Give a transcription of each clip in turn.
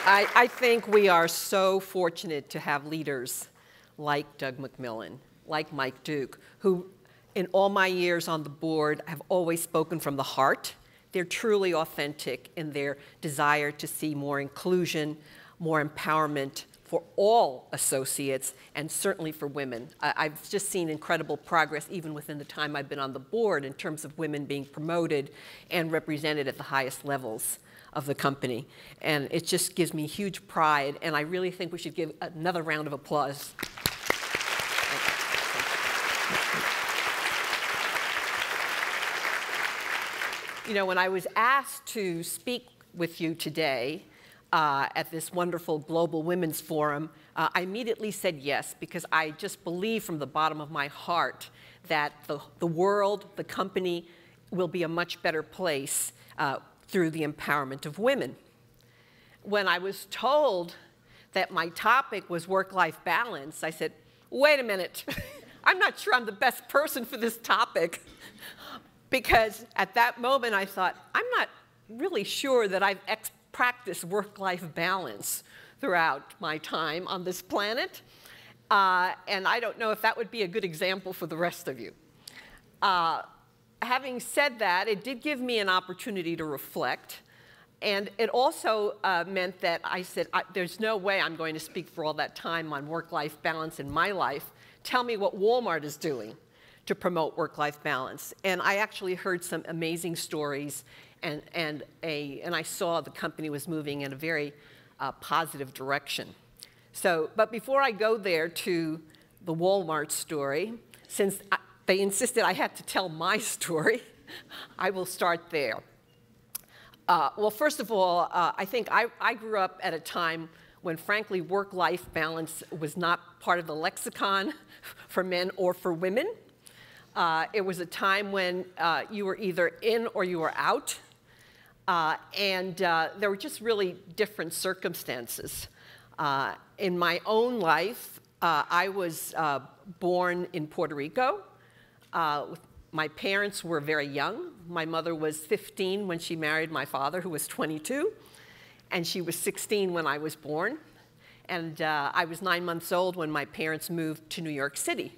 I think we are so fortunate to have leaders like Doug McMillon, like Mike Duke, who in all my years on the board have always spoken from the heart. They're truly authentic in their desire to see more inclusion, more empowerment for all associates, and certainly for women. I've just seen incredible progress even within the time I've been on the board in terms of women being promoted and represented at the highest levels of the company. And it just gives me huge pride, and I really think we should give another round of applause. You know, when I was asked to speak with you today at this wonderful Global Women's Forum, I immediately said yes, because I just believe from the bottom of my heart that the world, the company, will be a much better place through the empowerment of women. When I was told that my topic was work-life balance, I said, wait a minute, I'm not sure I'm the best person for this topic. Because at that moment I thought, I'm not really sure that I've practiced work-life balance throughout my time on this planet. And I don't know if that would be a good example for the rest of you. Having said that, it did give me an opportunity to reflect. And it also meant that I said, there's no way I'm going to speak for all that time on work-life balance in my life. Tell me what Walmart is doing to promote work-life balance. And I actually heard some amazing stories, and I saw the company was moving in a very positive direction. But before I go there to the Walmart story, since they insisted I had to tell my story, I will start there. Well, first of all, I think I grew up at a time when, frankly, work-life balance was not part of the lexicon for men or for women. It was a time when you were either in or you were out, and there were just really different circumstances. In my own life, I was born in Puerto Rico. My parents were very young. My mother was 15 when she married my father, who was 22, and she was 16 when I was born. And I was 9 months old when my parents moved to New York City,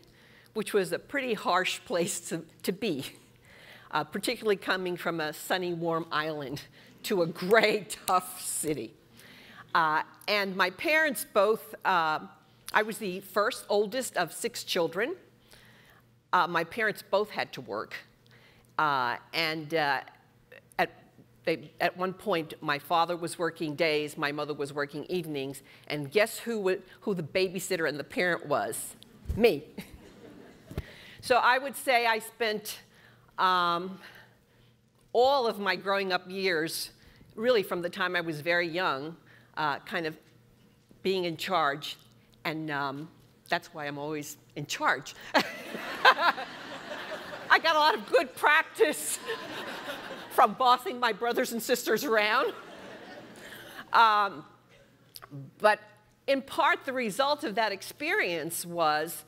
which was a pretty harsh place to be, particularly coming from a sunny, warm island to a gray, tough city. And my parents both, I was the oldest of 6 children. My parents both had to work. At one point, my father was working days, my mother was working evenings, and guess who the babysitter and the parent was? Me. So I would say I spent all of my growing up years, really from the time I was very young, kind of being in charge, and that's why I'm always in charge. I got a lot of good practice from bossing my brothers and sisters around. But in part, the result of that experience was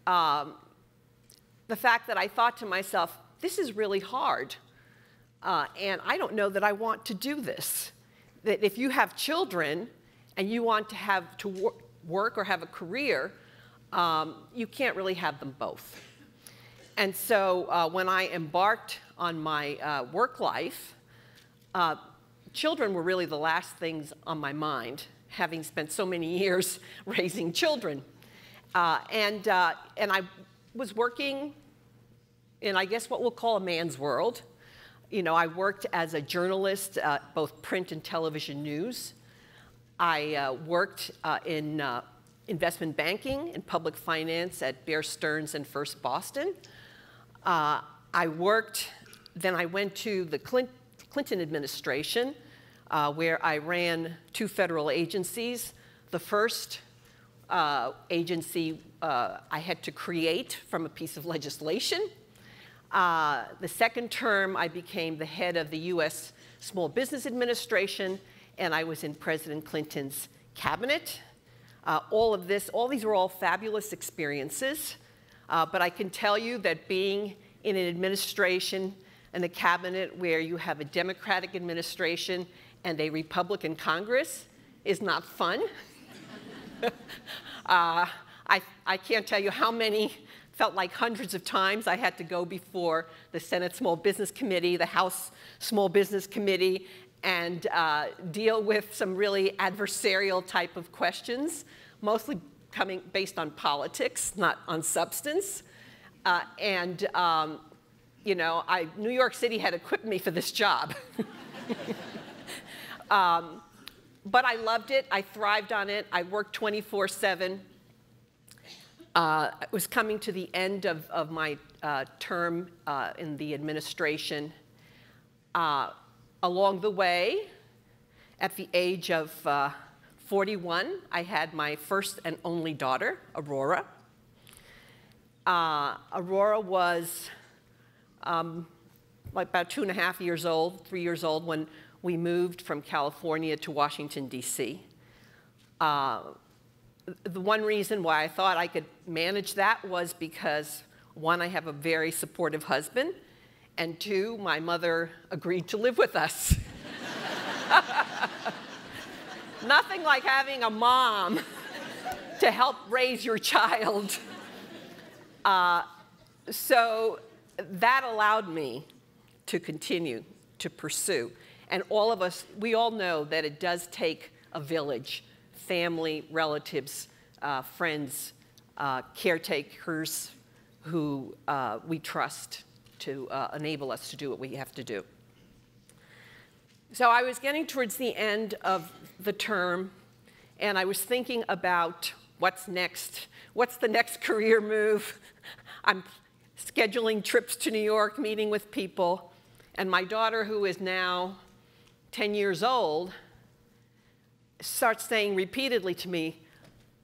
the fact that I thought to myself, this is really hard, and I don't know that I want to do this. That if you have children and you want to have to work or have a career, you can't really have them both. And so when I embarked on my work life, children were really the last things on my mind, having spent so many years raising children. And I was working in, I guess, what we'll call a man's world. You know, I worked as a journalist, both print and television news. I worked in investment banking and public finance at Bear Stearns and First Boston. Then I went to the Clinton administration, where I ran 2 federal agencies. The first agency I had to create from a piece of legislation. The second term, I became the head of the U.S. Small Business Administration, and I was in President Clinton's cabinet. All these were all fabulous experiences, but I can tell you that being in an administration and a cabinet where you have a Democratic administration and a Republican Congress is not fun. I can't tell you how many, felt like hundreds of times I had to go before the Senate Small Business Committee, the House Small Business Committee, and deal with some really adversarial type of questions, mostly coming based on politics, not on substance. You know, New York City had equipped me for this job. But I loved it. I thrived on it. I worked 24/7. It was coming to the end of my term in the administration. Along the way, at the age of 41, I had my first and only daughter, Aurora. Aurora was like about 2.5 years old, 3 years old when we moved from California to Washington, D.C. The one reason why I thought I could manage that was because, one, I have a very supportive husband, and two, my mother agreed to live with us. Nothing like having a mom to help raise your child. So that allowed me to continue to pursue. And all of us, we all know that it does take a village, family, relatives, friends, caretakers who we trust to enable us to do what we have to do. So I was getting towards the end of the term, and I was thinking about what's next. What's the next career move? I'm scheduling trips to New York, meeting with people, and my daughter, who is now 10 years old, starts saying repeatedly to me,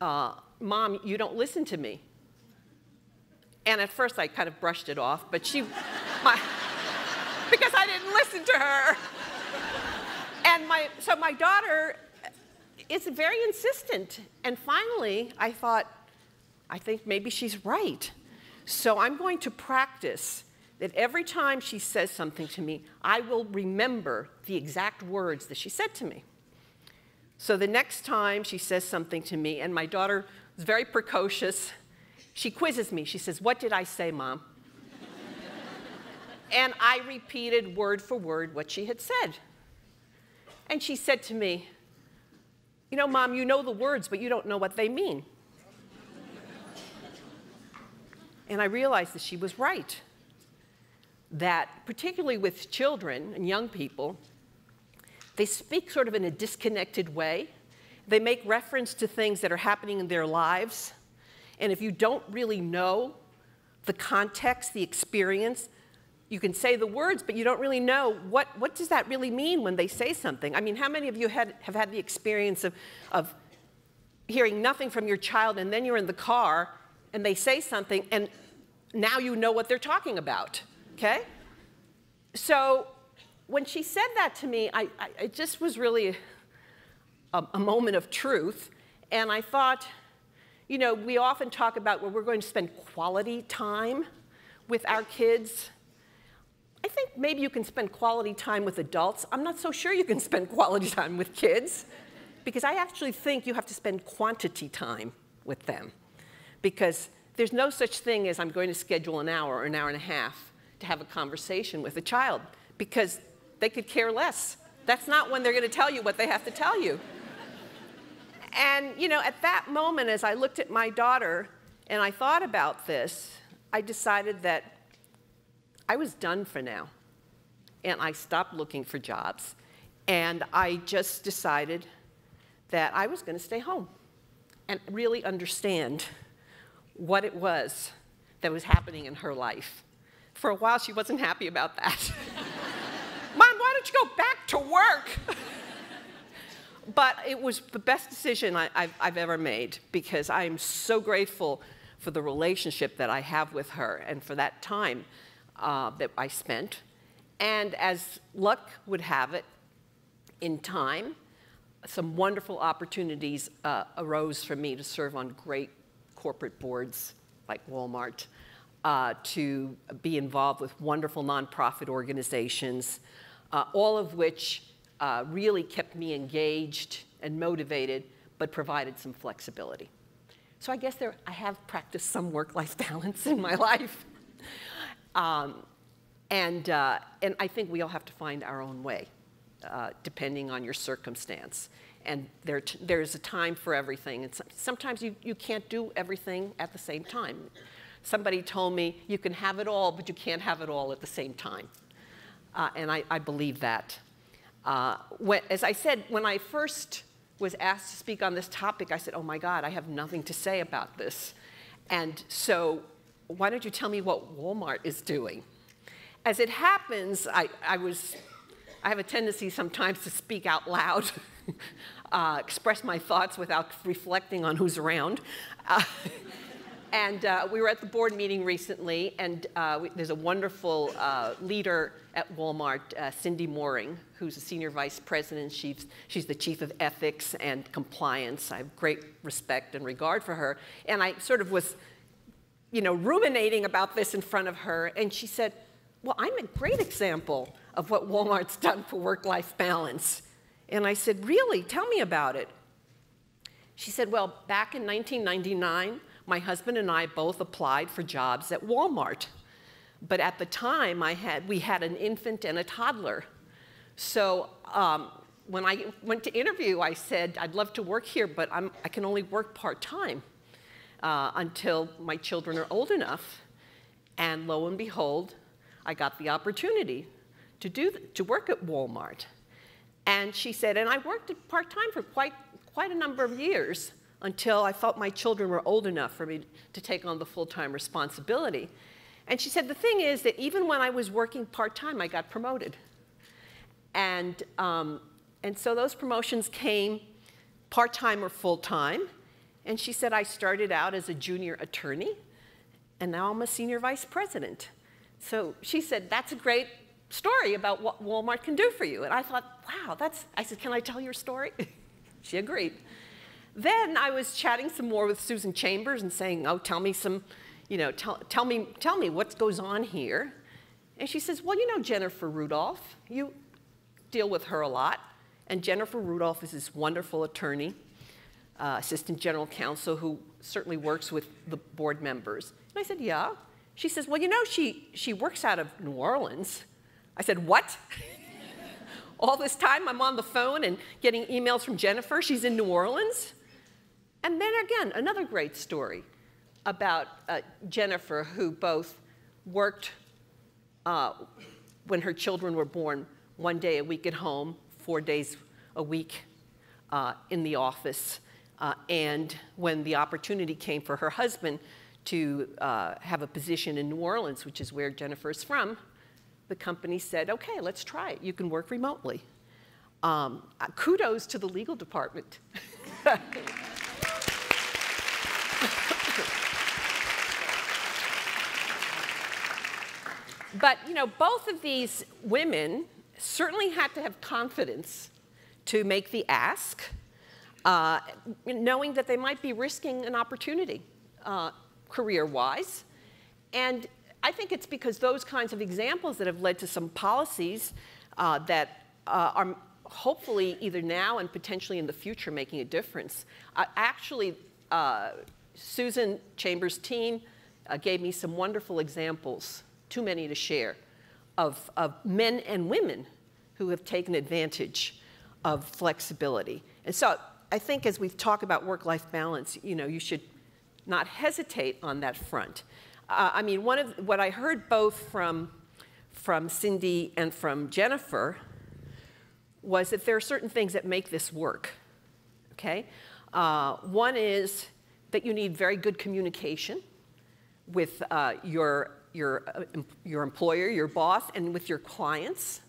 Mom, you don't listen to me. And at first I kind of brushed it off, but because I didn't listen to her. And so my daughter is very insistent. And finally, I thought, I think maybe she's right. So I'm going to practice that every time she says something to me, I will remember the exact words that she said to me. So the next time she says something to me, and my daughter is very precocious, she quizzes me. She says, "What did I say, Mom?" And I repeated word for word what she had said. And she said to me, "You know, Mom, you know the words, but you don't know what they mean." And I realized that she was right. That particularly with children and young people, they speak sort of in a disconnected way. They make reference to things that are happening in their lives. And if you don't really know the context, the experience, you can say the words, but you don't really know what does that really mean when they say something. I mean, how many of you have had the experience of hearing nothing from your child, and then you're in the car, and they say something, and now you know what they're talking about, okay? So when she said that to me, it just was really a moment of truth. And I thought, you know, we often talk about where we're going to spend quality time with our kids. I think maybe you can spend quality time with adults. I'm not so sure you can spend quality time with kids, because I actually think you have to spend quantity time with them. Because there's no such thing as I'm going to schedule an hour or an hour and a half to have a conversation with a child, because they could care less. That's not when they're going to tell you what they have to tell you. And, you know, at that moment, as I looked at my daughter and I thought about this, I decided that I was done for now. And I stopped looking for jobs. And I just decided that I was going to stay home and really understand what it was that was happening in her life. For a while, she wasn't happy about that. Mom, why don't you go back to work? But it was the best decision I've ever made, because I am so grateful for the relationship that I have with her and for that time that I spent. And as luck would have it, in time, some wonderful opportunities arose for me to serve on great corporate boards like Wal-mart, to be involved with wonderful nonprofit organizations, all of which really kept me engaged and motivated, but provided some flexibility. So I guess I have practiced some work-life balance in my life. And I think we all have to find our own way, depending on your circumstance. And there's a time for everything. And sometimes you can't do everything at the same time. Somebody told me, you can have it all, but you can't have it all at the same time. And I believe that. As I said, when I first was asked to speak on this topic, I said, oh my God, I have nothing to say about this. And so why don't you tell me what Walmart is doing? As it happens, I have a tendency sometimes to speak out loud, express my thoughts without reflecting on who's around. And we were at the board meeting recently, and there's a wonderful leader at Walmart, Cindy Mooring, who's a senior vice president. She's the chief of ethics and compliance. I have great respect and regard for her. And I sort of was, ruminating about this in front of her, and she said, well, I'm a great example of what Walmart's done for work-life balance. And I said, really? Tell me about it. She said, well, back in 1999, my husband and I both applied for jobs at Walmart. But at the time, we had an infant and a toddler. So when I went to interview, I said, I'd love to work here, but I can only work part-time until my children are old enough. And lo and behold, I got the opportunity to work at Walmart. And she said, and I worked part-time for quite a number of years until I felt my children were old enough for me to take on the full-time responsibility. And she said, the thing is that even when I was working part-time, I got promoted. And so those promotions came part-time or full-time. And she said, I started out as a junior attorney, and now I'm a senior vice president. So she said, that's a great story about what Walmart can do for you. And I thought, wow, I said, can I tell your story? She agreed. Then I was chatting some more with Susan Chambers and saying, oh, tell me some, tell me what goes on here. And she says, well, Jennifer Rudolph, you deal with her a lot. And Jennifer Rudolph is this wonderful attorney, assistant general counsel, who certainly works with the board members. And I said, yeah. She says, well, she works out of New Orleans. I said, what? All this time I'm on the phone and getting emails from Jennifer. She's in New Orleans? And then again, another great story about Jennifer, who both worked when her children were born 1 day a week at home, 4 days a week in the office, and when the opportunity came for her husband to have a position in New Orleans, which is where Jennifer is from, the company said, okay, let's try it. You can work remotely. Kudos to the legal department. But both of these women certainly had to have confidence to make the ask, knowing that they might be risking an opportunity career-wise. And I think it's because those kinds of examples that have led to some policies that are hopefully either now and potentially in the future making a difference. Actually, Susan Chambers' team gave me some wonderful examples, too many to share, of men and women who have taken advantage of flexibility. And so I think as we talk about work-life balance, you should not hesitate on that front. I mean, what I heard both from Cindy and from Jennifer was that there are certain things that make this work, okay? One is that you need very good communication with your employer, your boss, and with your clients.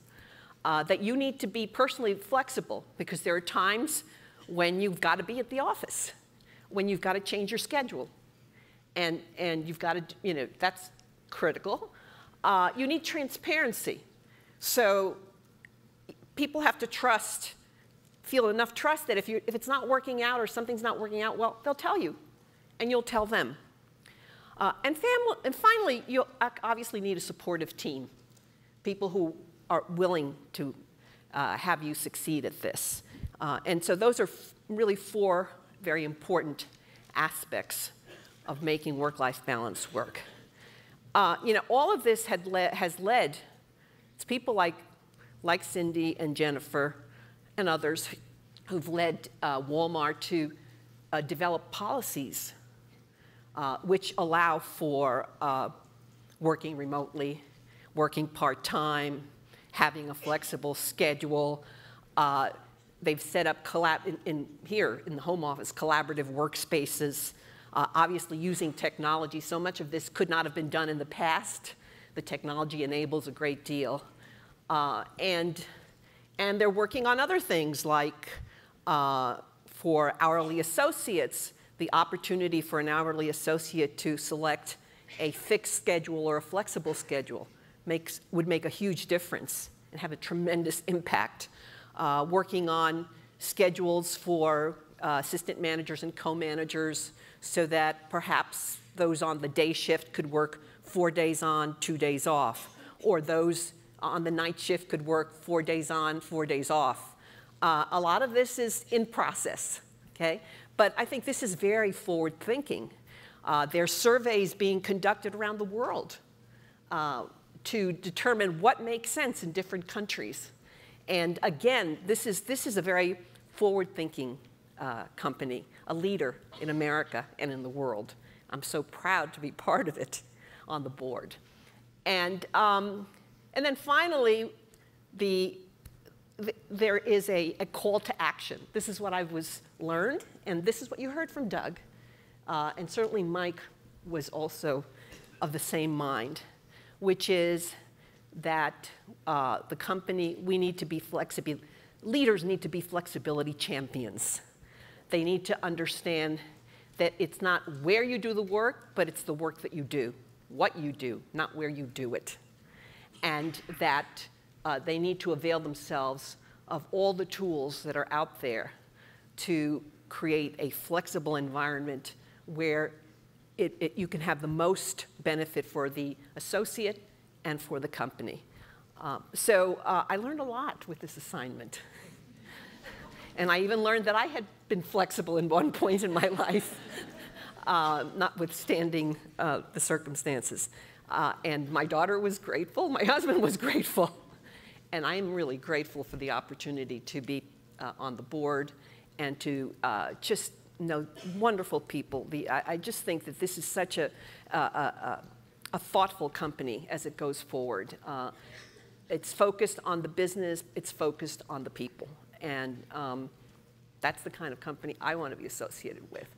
That you need to be personally flexible, because there are times when you've got to be at the office, when you've got to change your schedule. And you've got to, that's critical. You need transparency. So people have to feel enough trust that if it's not working out or something's not working out, well, they'll tell you, and you'll tell them. And finally, you'll obviously need a supportive team, people who are willing to have you succeed at this. And so those are really four very important aspects of making work-life balance work. All of this has led to people like Cindy and Jennifer and others who've led Wal-mart to develop policies which allow for working remotely, working part-time, having a flexible schedule. They've set up here in the home office collaborative workspaces, obviously using technology. So much of this could not have been done in the past. The technology enables a great deal. And they're working on other things like for hourly associates, the opportunity for an hourly associate to select a fixed schedule or a flexible schedule would make a huge difference and have a tremendous impact. Working on schedules for assistant managers and co-managers so that perhaps those on the day shift could work 4 days on, 2 days off, or those on the night shift could work 4 days on, 4 days off. A lot of this is in process, okay? But I think this is very forward-thinking. There are surveys being conducted around the world to determine what makes sense in different countries. And again, this is a very forward-thinking company, a leader in America and in the world. I'm so proud to be part of it on the board. And then finally, there is a call to action. This is what I was learned, and this is what you heard from Doug. And certainly Mike was also of the same mind, which is that the company, we need to be flexible. Leaders need to be flexibility champions. They need to understand that it's not where you do the work, but it's the work that you do, what you do, not where you do it. And that they need to avail themselves of all the tools that are out there to create a flexible environment where you can have the most benefit for the associate and for the company. So I learned a lot with this assignment. And I even learned that I had been flexible in one point in my life, notwithstanding the circumstances. And my daughter was grateful, my husband was grateful. And I am really grateful for the opportunity to be on the board and to just know wonderful people. I just think that this is such a thoughtful company as it goes forward. It's focused on the business, it's focused on the people. And that's the kind of company I want to be associated with.